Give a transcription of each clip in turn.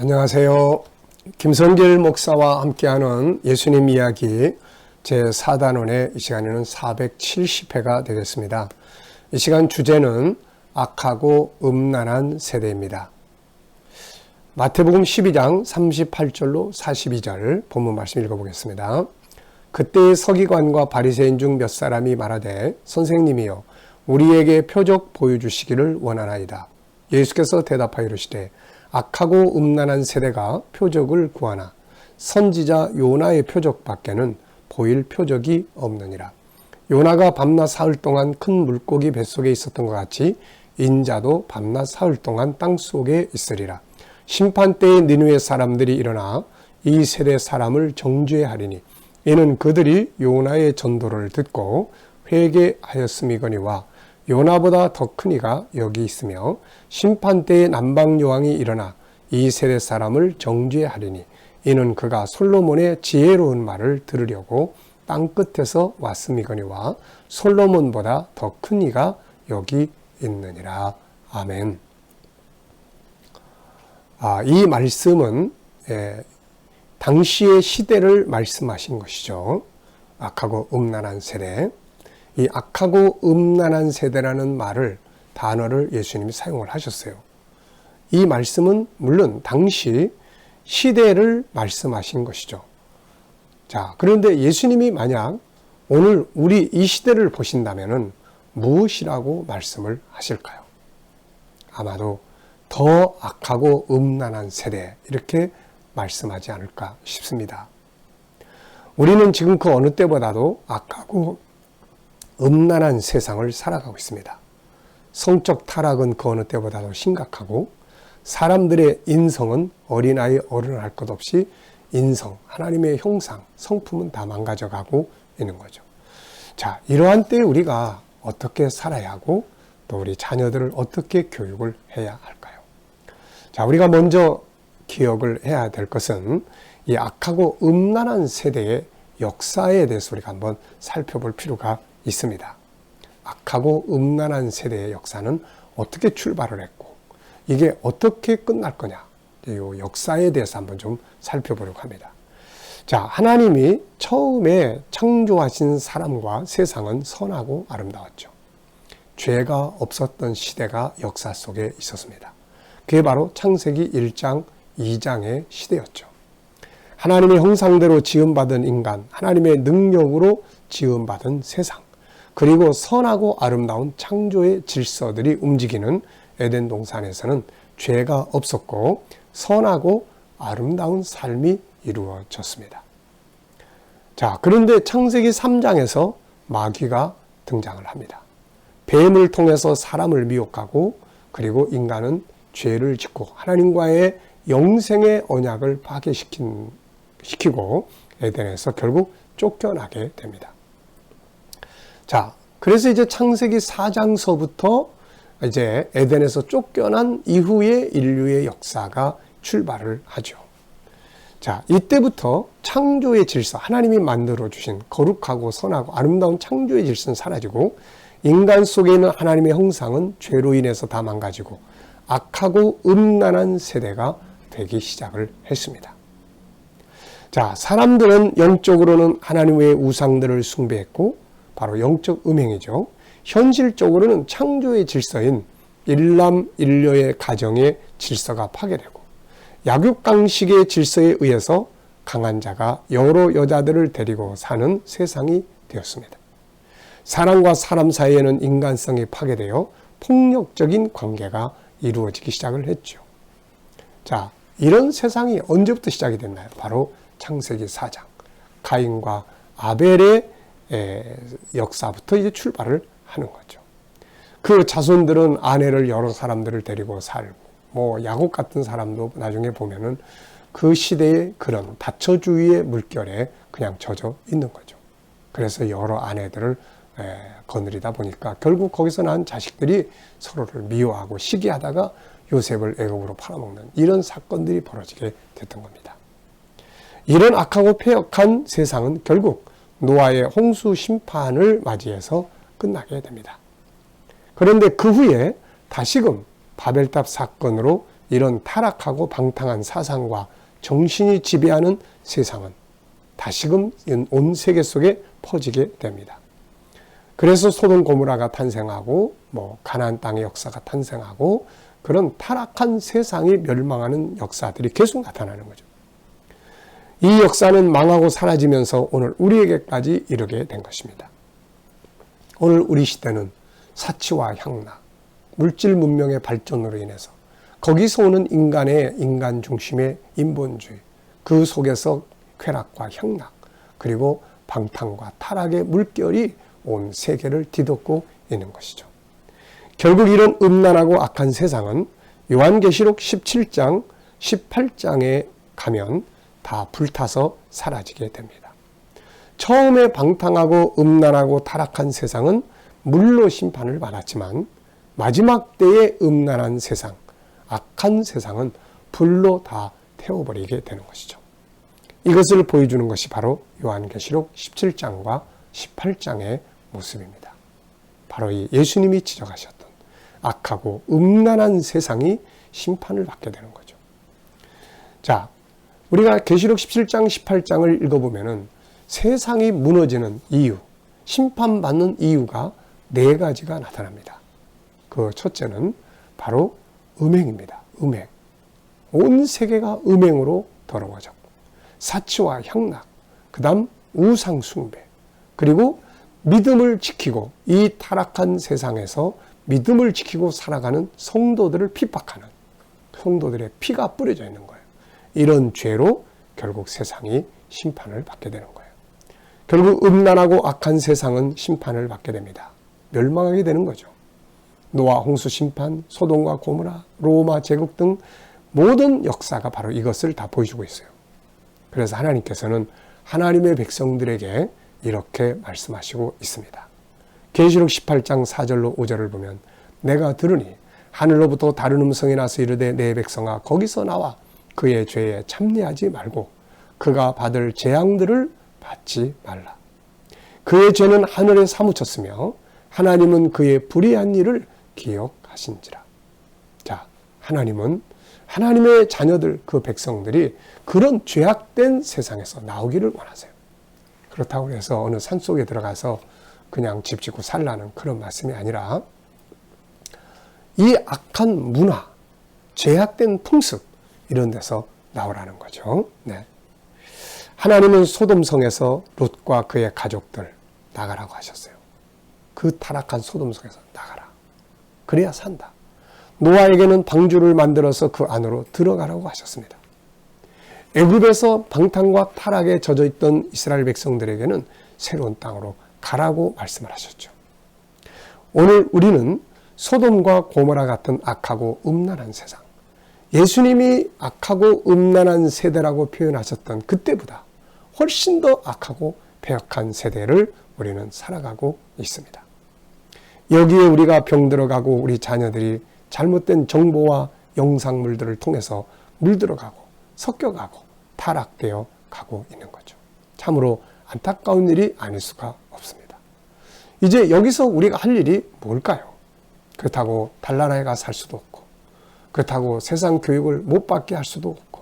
안녕하세요. 김성길 목사와 함께하는 예수님 이야기 제4단원의 이 시간에는 470회가 되겠습니다. 이 시간 주제는 악하고 음란한 세대입니다. 마태복음 12장 38절로 42절 본문 말씀 읽어보겠습니다. 그때의 서기관과 바리새인 중 몇 사람이 말하되 선생님이여 우리에게 표적 보여주시기를 원하나이다. 예수께서 대답하여 이르시되 악하고 음란한 세대가 표적을 구하나 선지자 요나의 표적밖에는 보일 표적이 없느니라. 요나가 밤낮 사흘 동안 큰 물고기 뱃속에 있었던 것 같이 인자도 밤낮 사흘 동안 땅속에 있으리라. 심판때에 니느웨 사람들이 일어나 이 세대 사람을 정죄하리니 이는 그들이 요나의 전도를 듣고 회개하였음이거니와 요나보다 더 큰 이가 여기 있으며 심판때에 남방여왕이 일어나 이 세대 사람을 정죄하리니 이는 그가 솔로몬의 지혜로운 말을 들으려고 땅끝에서 왔음이거니와 솔로몬보다 더 큰 이가 여기 있느니라. 아멘. 이 말씀은 당시의 시대를 말씀하신 것이죠. 악하고 음란한 세대. 이 악하고 음란한 세대라는 단어를 예수님이 사용을 하셨어요. 이 말씀은 물론 당시 시대를 말씀하신 것이죠. 자, 그런데 예수님이 만약 오늘 우리 이 시대를 보신다면은 무엇이라고 말씀을 하실까요? 아마도 더 악하고 음란한 세대 이렇게 말씀하지 않을까 싶습니다. 우리는 지금 그 어느 때보다도 악하고 음란한 세상을 살아가고 있습니다. 성적 타락은 그 어느 때보다도 심각하고 사람들의 인성은 어린아이 어른할 것 없이 인성, 하나님의 형상, 성품은 다 망가져가고 있는 거죠. 자, 이러한 때에 우리가 어떻게 살아야 하고 또 우리 자녀들을 어떻게 교육을 해야 할까요? 자, 우리가 먼저 기억을 해야 될 것은 이 악하고 음란한 세대의 역사에 대해서 우리가 한번 살펴볼 필요가 있습니다. 악하고 음란한 세대의 역사는 어떻게 출발을 했고 이게 어떻게 끝날 거냐, 이 역사에 대해서 한번 좀 살펴보려고 합니다. 자, 하나님이 처음에 창조하신 사람과 세상은 선하고 아름다웠죠. 죄가 없었던 시대가 역사 속에 있었습니다. 그게 바로 창세기 1장, 2장의 시대였죠. 하나님의 형상대로 지음받은 인간, 하나님의 능력으로 지음받은 세상, 그리고 선하고 아름다운 창조의 질서들이 움직이는 에덴 동산에서는 죄가 없었고 선하고 아름다운 삶이 이루어졌습니다. 자, 그런데 창세기 3장에서 마귀가 등장을 합니다. 뱀을 통해서 사람을 미혹하고 그리고 인간은 죄를 짓고 하나님과의 영생의 언약을 파괴시키고 에덴에서 결국 쫓겨나게 됩니다. 자, 그래서 이제 창세기 4장서부터 이제 에덴에서 쫓겨난 이후의 인류의 역사가 출발을 하죠. 자, 이때부터 창조의 질서, 하나님이 만들어주신 거룩하고 선하고 아름다운 창조의 질서는 사라지고 인간 속에 있는 하나님의 형상은 죄로 인해서 다 망가지고 악하고 음란한 세대가 되기 시작을 했습니다. 자, 사람들은 영적으로는 하나님 외의 우상들을 숭배했고 바로 영적 음행이죠. 현실적으로는 창조의 질서인 일남일녀의 가정의 질서가 파괴되고 약육강식의 질서에 의해서 강한 자가 여러 여자들을 데리고 사는 세상이 되었습니다. 사람과 사람 사이에는 인간성이 파괴되어 폭력적인 관계가 이루어지기 시작을 했죠. 자, 이런 세상이 언제부터 시작이 됐나요? 바로 창세기 4장. 가인과 아벨의 역사부터 이제 출발을 하는 거죠. 그 자손들은 아내를 여러 사람들을 데리고 살고, 야곱 같은 사람도 나중에 보면은 그 시대의 그런 다처주의의 물결에 그냥 젖어 있는 거죠. 그래서 여러 아내들을 거느리다 보니까 결국 거기서 난 자식들이 서로를 미워하고 시기하다가 요셉을 애굽으로 팔아먹는 이런 사건들이 벌어지게 됐던 겁니다. 이런 악하고 폐역한 세상은 결국 노아의 홍수 심판을 맞이해서 끝나게 됩니다. 그런데 그 후에 다시금 바벨탑 사건으로 이런 타락하고 방탕한 사상과 정신이 지배하는 세상은 다시금 온 세계 속에 퍼지게 됩니다. 그래서 소돔 고모라가 탄생하고 가나안 땅의 역사가 탄생하고 그런 타락한 세상이 멸망하는 역사들이 계속 나타나는 거죠. 이 역사는 망하고 사라지면서 오늘 우리에게까지 이르게 된 것입니다. 오늘 우리 시대는 사치와 향락, 물질 문명의 발전으로 인해서 거기서 오는 인간 중심의 인본주의, 그 속에서 쾌락과 향락, 그리고 방탕과 타락의 물결이 온 세계를 뒤덮고 있는 것이죠. 결국 이런 음란하고 악한 세상은 요한계시록 17장, 18장에 가면 다 불타서 사라지게 됩니다. 처음에 방탕하고 음란하고 타락한 세상은 물로 심판을 받았지만 마지막 때의 음란한 세상, 악한 세상은 불로 다 태워버리게 되는 것이죠. 이것을 보여주는 것이 바로 요한계시록 17장과 18장의 모습입니다. 바로 이 예수님이 지적하셨던 악하고 음란한 세상이 심판을 받게 되는 거죠. 자, 우리가 계시록 17장, 18장을 읽어보면은 세상이 무너지는 이유, 심판받는 이유가 4가지가 나타납니다. 그 첫째는 바로 음행입니다. 음행. 온 세계가 음행으로 더러워졌고, 사치와 향락, 그 다음 우상 숭배, 그리고 믿음을 지키고 이 타락한 세상에서 믿음을 지키고 살아가는 성도들을 핍박하는 성도들의 피가 뿌려져 있는 거예요. 이런 죄로 결국 세상이 심판을 받게 되는 거예요. 결국 음란하고 악한 세상은 심판을 받게 됩니다. 멸망하게 되는 거죠. 노아 홍수 심판, 소돔과 고모라, 로마 제국 등 모든 역사가 바로 이것을 다 보여주고 있어요. 그래서 하나님께서는 하나님의 백성들에게 이렇게 말씀하시고 있습니다. 계시록 18장 4절로 5절을 보면 내가 들으니 하늘로부터 다른 음성이 나서 이르되 내 백성아 거기서 나와 그의 죄에 참내하지 말고 그가 받을 재앙들을 받지 말라. 그의 죄는 하늘에 사무쳤으며 하나님은 그의 불의한 일을 기억하신지라. 자, 하나님은 하나님의 자녀들, 그 백성들이 그런 죄악된 세상에서 나오기를 원하세요. 그렇다고 해서 어느 산속에 들어가서 그냥 집 짓고 살라는 그런 말씀이 아니라 이 악한 문화, 죄악된 풍습 이런 데서 나오라는 거죠. 네. 하나님은 소돔성에서 롯과 그의 가족들 나가라고 하셨어요. 그 타락한 소돔성에서 나가라. 그래야 산다. 노아에게는 방주를 만들어서 그 안으로 들어가라고 하셨습니다. 애굽에서 방탕과 타락에 젖어 있던 이스라엘 백성들에게는 새로운 땅으로 가라고 말씀을 하셨죠. 오늘 우리는 소돔과 고모라 같은 악하고 음란한 세상, 예수님이 악하고 음란한 세대라고 표현하셨던 그때보다 훨씬 더 악하고 배역한 세대를 우리는 살아가고 있습니다. 여기에 우리가 병들어가고 우리 자녀들이 잘못된 정보와 영상물들을 통해서 물들어가고 섞여가고 타락되어 가고 있는 거죠. 참으로 안타까운 일이 아닐 수가 없습니다. 이제 여기서 우리가 할 일이 뭘까요? 그렇다고 달나라에 가 살 수도 없고 그렇다고 세상 교육을 못 받게 할 수도 없고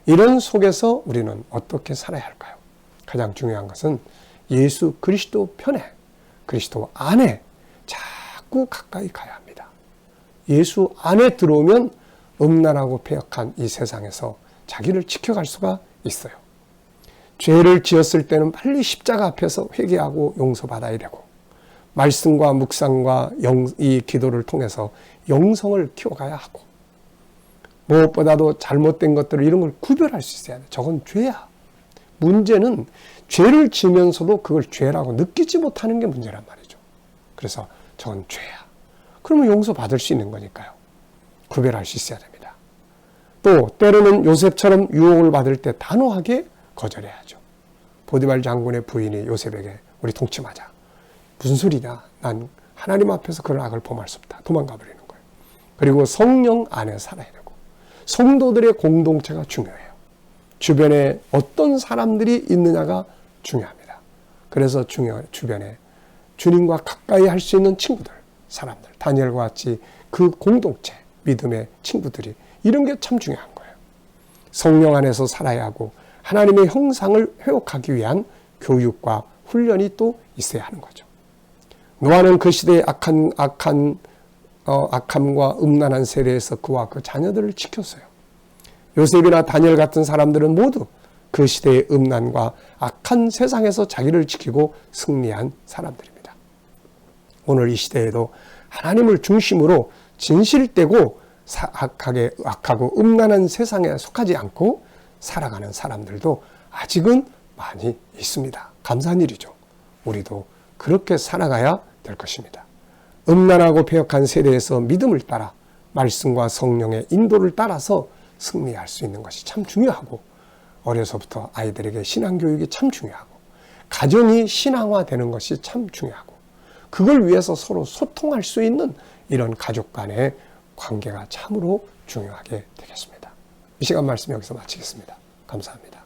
이런 속에서 우리는 어떻게 살아야 할까요? 가장 중요한 것은 예수 그리스도 편에 그리스도 안에 자꾸 가까이 가야 합니다. 예수 안에 들어오면 음란하고 패역한 이 세상에서 자기를 지켜갈 수가 있어요. 죄를 지었을 때는 빨리 십자가 앞에서 회개하고 용서받아야 되고 말씀과 묵상과 이 기도를 통해서 영성을 키워가야 하고 무엇보다도 잘못된 것들을 이런 걸 구별할 수 있어야 돼. 저건 죄야. 문제는 죄를 지면서도 그걸 죄라고 느끼지 못하는 게 문제란 말이죠. 그래서 저건 죄야. 그러면 용서받을 수 있는 거니까요. 구별할 수 있어야 됩니다. 또 때로는 요셉처럼 유혹을 받을 때 단호하게 거절해야죠. 보디발 장군의 부인이 요셉에게 우리 동침하자. 무슨 소리냐. 난 하나님 앞에서 그런 악을 범할 수 없다. 도망가 버리는 거예요. 그리고 성령 안에 살아야 되고 성도들의 공동체가 중요해요. 주변에 어떤 사람들이 있느냐가 중요합니다. 그래서 주변에 주님과 가까이 할 수 있는 친구들, 사람들, 다니엘과 같이 그 공동체, 믿음의 친구들이 이런 게 참 중요한 거예요. 성령 안에서 살아야 하고 하나님의 형상을 회복하기 위한 교육과 훈련이 또 있어야 하는 거죠. 노아는 그 시대의 악함과 음란한 세대에서 그와 그 자녀들을 지켰어요. 요셉이나 다니엘 같은 사람들은 모두 그 시대의 음란과 악한 세상에서 자기를 지키고 승리한 사람들입니다. 오늘 이 시대에도 하나님을 중심으로 진실되고 악하고 음란한 세상에 속하지 않고 살아가는 사람들도 아직은 많이 있습니다. 감사한 일이죠. 우리도 그렇게 살아가야 될 것입니다. 음란하고 패역한 세대에서 믿음을 따라 말씀과 성령의 인도를 따라서 승리할 수 있는 것이 참 중요하고, 어려서부터 아이들에게 신앙교육이 참 중요하고, 가정이 신앙화되는 것이 참 중요하고, 그걸 위해서 서로 소통할 수 있는 이런 가족 간의 관계가 참으로 중요하게 되겠습니다. 이 시간 말씀 여기서 마치겠습니다. 감사합니다.